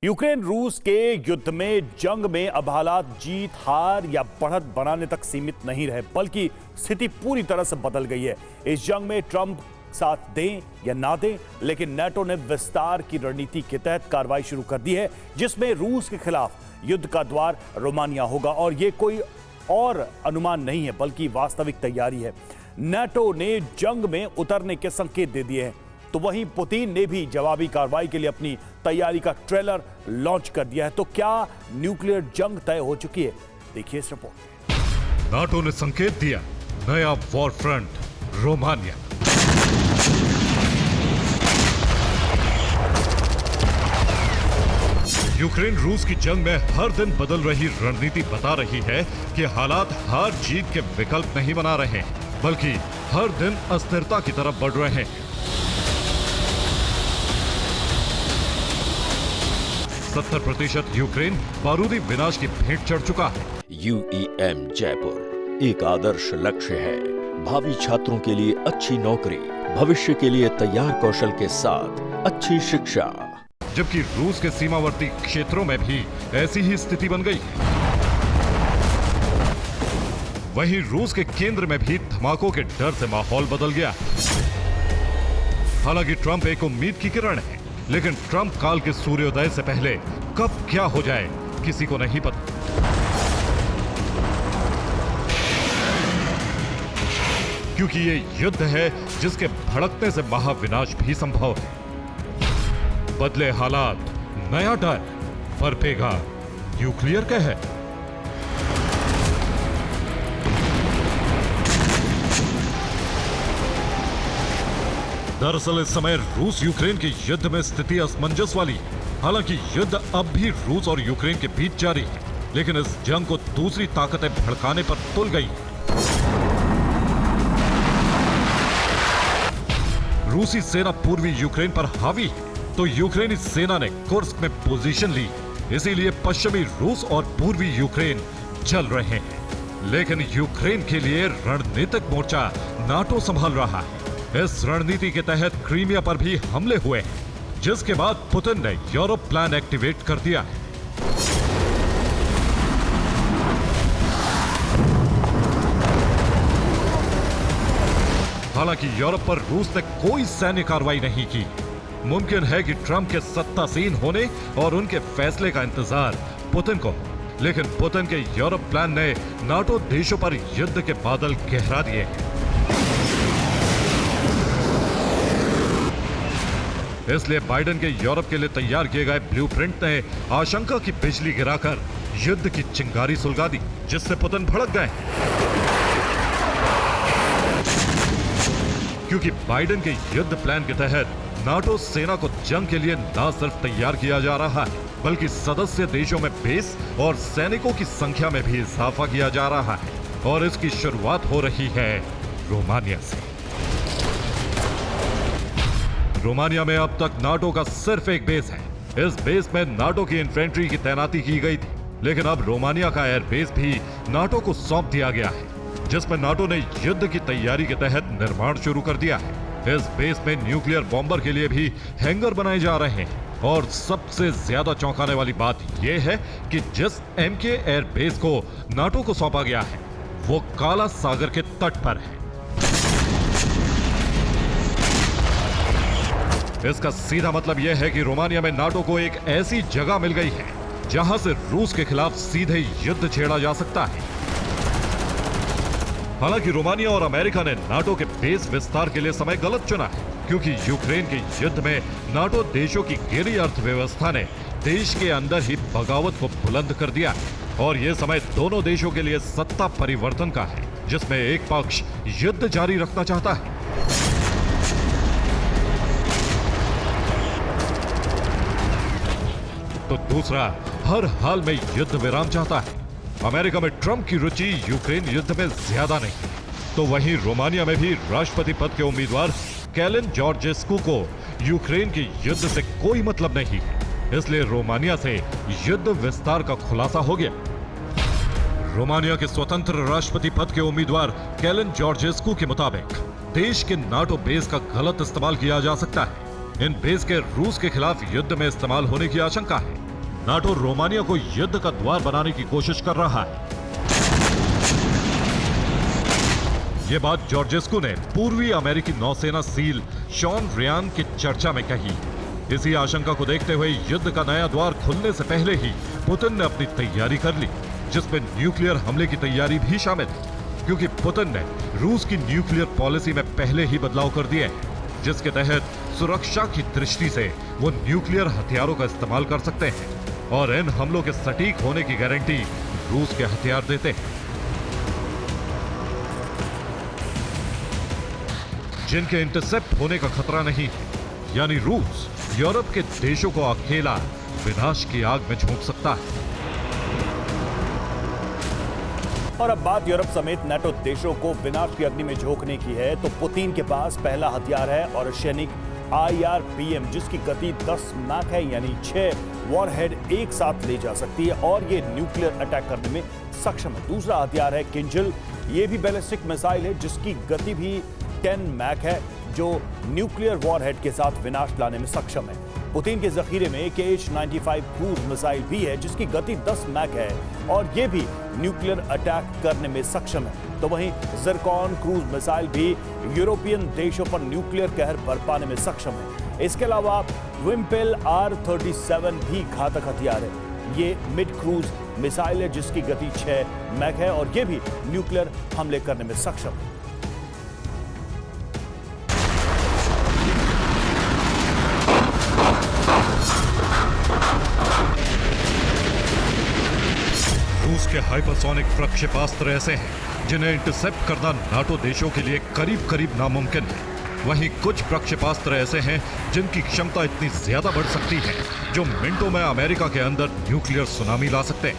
Ukraine रूस के युद्ध में जंग में अब हालात जीत हार या बढ़त बनाने तक सीमित नहीं रहे, बल्कि स्थिति पूरी तरह से बदल गई है। इस जंग में ट्रंप साथ दें या ना दें, लेकिन नाटो ने विस्तार की रणनीति के तहत कार्रवाई शुरू कर दी है, जिसमें रूस के खिलाफ युद्ध का द्वार रोमानिया होगा। और यह कोई और अनुमान नहीं है, बल्कि वास्तविक तैयारी है। नाटो ने जंग में उतरने के संकेत दे दिए हैं, तो वहीं पुतिन ने भी जवाबी कार्रवाई के लिए अपनी तैयारी का ट्रेलर लॉन्च कर दिया है। तो क्या न्यूक्लियर जंग तय हो चुकी है? देखिए इस रिपोर्ट। नाटो ने संकेत दिया, नया वॉर फ्रंट रोमानिया। यूक्रेन रूस की जंग में हर दिन बदल रही रणनीति बता रही है कि हालात हार जीत के विकल्प नहीं बना रहे, बल्कि हर दिन अस्थिरता की तरफ बढ़ रहे हैं। 70% यूक्रेन बारूदी विनाश की भेंट चढ़ चुका है। UEM जयपुर एक आदर्श लक्ष्य है। भावी छात्रों के लिए अच्छी नौकरी, भविष्य के लिए तैयार कौशल के साथ अच्छी शिक्षा। जबकि रूस के सीमावर्ती क्षेत्रों में भी ऐसी ही स्थिति बन गई है। वहीं रूस के केंद्र में भी धमाकों के डर से माहौल बदल गया। हालांकि ट्रंप एक उम्मीद की किरण है, लेकिन ट्रंप काल के सूर्योदय से पहले कब क्या हो जाए किसी को नहीं पता। क्योंकि ये युद्ध है जिसके भड़कने से महाविनाश भी संभव है। बदले हालात, नया डर, बरपेगा न्यूक्लियर कहर। दरअसल इस समय रूस यूक्रेन के युद्ध में स्थिति असमंजस वाली है। हालांकि युद्ध अब भी रूस और यूक्रेन के बीच जारी है, लेकिन इस जंग को दूसरी ताकतें भड़काने पर तुल गई। रूसी सेना पूर्वी यूक्रेन पर हावी है, तो यूक्रेनी सेना ने कुर्स्क में पोजीशन ली। इसीलिए पश्चिमी रूस और पूर्वी यूक्रेन जल रहे हैं। लेकिन यूक्रेन के लिए रणनीतिक मोर्चा नाटो संभाल रहा है। इस रणनीति के तहत क्रीमिया पर भी हमले हुए हैं, जिसके बाद पुतिन ने यूरोप प्लान एक्टिवेट कर दिया है। हालांकि यूरोप पर रूस ने कोई सैन्य कार्रवाई नहीं की। मुमकिन है कि ट्रंप के सत्तासीन होने और उनके फैसले का इंतजार पुतिन को, लेकिन पुतिन के यूरोप प्लान ने नाटो देशों पर युद्ध के बादल गहरा दिए हैं। इसलिए बाइडेन के यूरोप के लिए तैयार किए गए ब्लूप्रिंट ने आशंका की बिजली गिराकर युद्ध की चिंगारी सुलगा दी, जिससे पुतिन भड़क गए। क्योंकि बाइडेन के युद्ध प्लान के तहत नाटो सेना को जंग के लिए न सिर्फ तैयार किया जा रहा है, बल्कि सदस्य देशों में बेस और सैनिकों की संख्या में भी इजाफा किया जा रहा है। और इसकी शुरुआत हो रही है रोमानिया से। रोमानिया में अब तक नाटो का सिर्फ एक बेस है। इस बेस में नाटो की इन्फेंट्री की तैनाती की गई थी, लेकिन अब रोमानिया का एयर बेस भी नाटो को सौंप दिया गया है, जिसमें नाटो ने युद्ध की तैयारी के तहत निर्माण शुरू कर दिया है। इस बेस में न्यूक्लियर बॉम्बर के लिए भी हैंगर बनाए जा रहे हैं। और सबसे ज्यादा चौंकाने वाली बात यह है कि जिस MK एयर बेस को नाटो को सौंपा गया है, वो काला सागर के तट पर है। इसका सीधा मतलब यह है कि रोमानिया में नाटो को एक ऐसी जगह मिल गई है जहां से रूस के खिलाफ सीधे युद्ध छेड़ा जा सकता है। हालांकि रोमानिया और अमेरिका ने नाटो के बेस विस्तार के लिए समय गलत चुना है, क्योंकि यूक्रेन के युद्ध में नाटो देशों की गिरी अर्थव्यवस्था ने देश के अंदर ही बगावत को बुलंद कर दिया है। और यह समय दोनों देशों के लिए सत्ता परिवर्तन का है, जिसमें एक पक्ष युद्ध जारी रखना चाहता है, तो दूसरा हर हाल में युद्ध विराम चाहता है। अमेरिका में ट्रंप की रुचि यूक्रेन युद्ध में ज्यादा नहीं, तो वहीं रोमानिया में भी राष्ट्रपति पद के उम्मीदवार कैलिन जॉर्जेस्कू को यूक्रेन के युद्ध से कोई मतलब नहीं है। इसलिए रोमानिया से युद्ध विस्तार का खुलासा हो गया। रोमानिया के स्वतंत्र राष्ट्रपति पद के उम्मीदवार कैलिन जॉर्जेस्कू के मुताबिक देश के नाटो बेस का गलत इस्तेमाल किया जा सकता है। इन बेस के रूस के खिलाफ युद्ध में इस्तेमाल होने की आशंका है। नाटो रोमानिया को युद्ध का द्वार बनाने की कोशिश कर रहा है। ये बात जॉर्जेस्कू ने पूर्वी अमेरिकी नौसेना सील शॉन रियान की चर्चा में कही। इसी आशंका को देखते हुए युद्ध का नया द्वार खुलने से पहले ही पुतिन ने अपनी तैयारी कर ली, जिसमें न्यूक्लियर हमले की तैयारी भी शामिल है, क्योंकि पुतिन ने रूस की न्यूक्लियर पॉलिसी में पहले ही बदलाव कर दिए हैं, जिसके तहत सुरक्षा की दृष्टि से वो न्यूक्लियर हथियारों का इस्तेमाल कर सकते हैं और इन हमलों के सटीक होने की गारंटी रूस के हथियार देते हैं, जिनके इंटरसेप्ट होने का खतरा नहीं है। यानी रूस यूरोप के देशों को अकेला विनाश की आग में झोंक सकता है। और अब बात यूरोप समेत नाटो देशों को विनाश की अग्नि में झोंकने की है, तो पुतिन के पास पहला हथियार है और सैनिक IRBM, जिसकी गति 10 मैक है, यानी 6 वॉरहेड एक साथ ले जा सकती है और ये न्यूक्लियर अटैक करने में सक्षम है। दूसरा हथियार है किंजल, ये भी बैलिस्टिक मिसाइल है जिसकी गति भी 10 मैक है, जो न्यूक्लियर वॉरहेड के साथ विनाश लाने में सक्षम है। पुतिन के जखीरे में KH-95 क्रूज मिसाइल भी है जिसकी गति 10 मैक है और ये भी न्यूक्लियर अटैक करने में सक्षम है। तो वहीं ज़िरकॉन क्रूज मिसाइल भी यूरोपियन देशों पर न्यूक्लियर कहर बरपाने में सक्षम है। इसके अलावा विम्पेल R-37 भी घातक हथियार है। ये मिड क्रूज मिसाइल है जिसकी गति 6 मैक है और ये भी न्यूक्लियर हमले करने में सक्षम है। रूस के हाइपरसोनिक प्रक्षेपास्त्र ऐसे हैं जिन्हें इंटरसेप्ट करना नाटो देशों के लिए करीब करीब नामुमकिन है। वहीं कुछ प्रक्षेपास्त्र ऐसे हैं जिनकी क्षमता इतनी ज्यादा बढ़ सकती है जो मिनटों में अमेरिका के अंदर न्यूक्लियर सुनामी ला सकते हैं।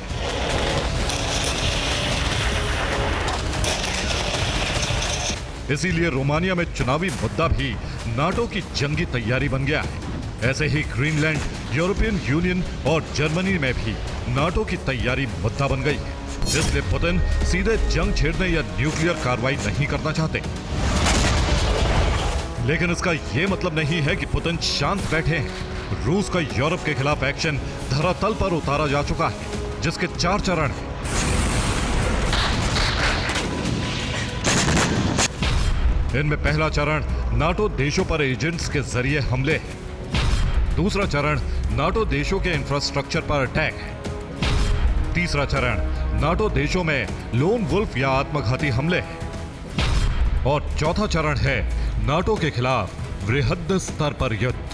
इसीलिए रोमानिया में चुनावी मुद्दा भी नाटो की जंगी तैयारी बन गया है। ऐसे ही ग्रीनलैंड, यूरोपियन यूनियन और जर्मनी में भी नाटो की तैयारी मुद्दा बन गई है। इसलिए पुतिन सीधे जंग छेड़ने या न्यूक्लियर कार्रवाई नहीं करना चाहते। लेकिन इसका यह मतलब नहीं है कि पुतिन शांत बैठे हैं। रूस का यूरोप के खिलाफ एक्शन धरातल पर उतारा जा चुका है, जिसके 4 चरण हैं। इनमें पहला चरण नाटो देशों पर एजेंट्स के जरिए हमले है। दूसरा चरण नाटो देशों के इंफ्रास्ट्रक्चर पर अटैक है। तीसरा चरण नाटो देशों में लोन वुल्फ या आत्मघाती हमले हैं। और चौथा चरण है नाटो के खिलाफ वृहद स्तर पर युद्ध।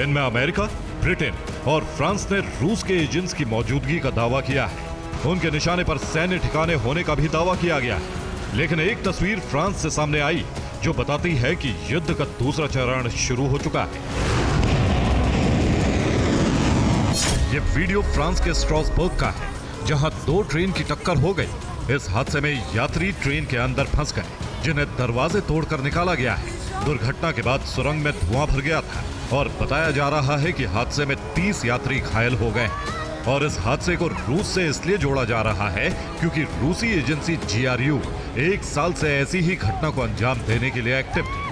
इनमें अमेरिका, ब्रिटेन और फ्रांस ने रूस के एजेंट्स की मौजूदगी का दावा किया है। उनके निशाने पर सैन्य ठिकाने होने का भी दावा किया गया है। लेकिन एक तस्वीर फ्रांस से सामने आई जो बताती है कि युद्ध का दूसरा चरण शुरू हो चुका है। यह वीडियो फ्रांस के स्ट्रासबर्ग का है, जहां 2 ट्रेन की टक्कर हो गई। इस हादसे में यात्री ट्रेन के अंदर फंस गए, जिन्हें दरवाजे तोड़कर निकाला गया है। दुर्घटना के बाद सुरंग में धुआं भर गया था और बताया जा रहा है कि हादसे में 30 यात्री घायल हो गए। और इस हादसे को रूस से इसलिए जोड़ा जा रहा है क्योंकि रूसी एजेंसी GRU 1 साल से ऐसी ही घटना को अंजाम देने के लिए एक्टिव थी।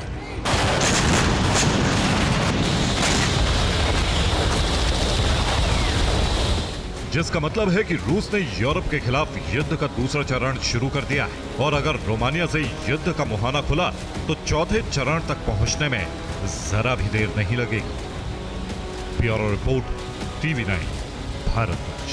जिसका मतलब है कि रूस ने यूरोप के खिलाफ युद्ध का दूसरा चरण शुरू कर दिया है। और अगर रोमानिया से युद्ध का मुहाना खुला तो चौथे चरण तक पहुंचने में जरा भी देर नहीं लगेगी। Bureau report, TV9 Bharatvarsh.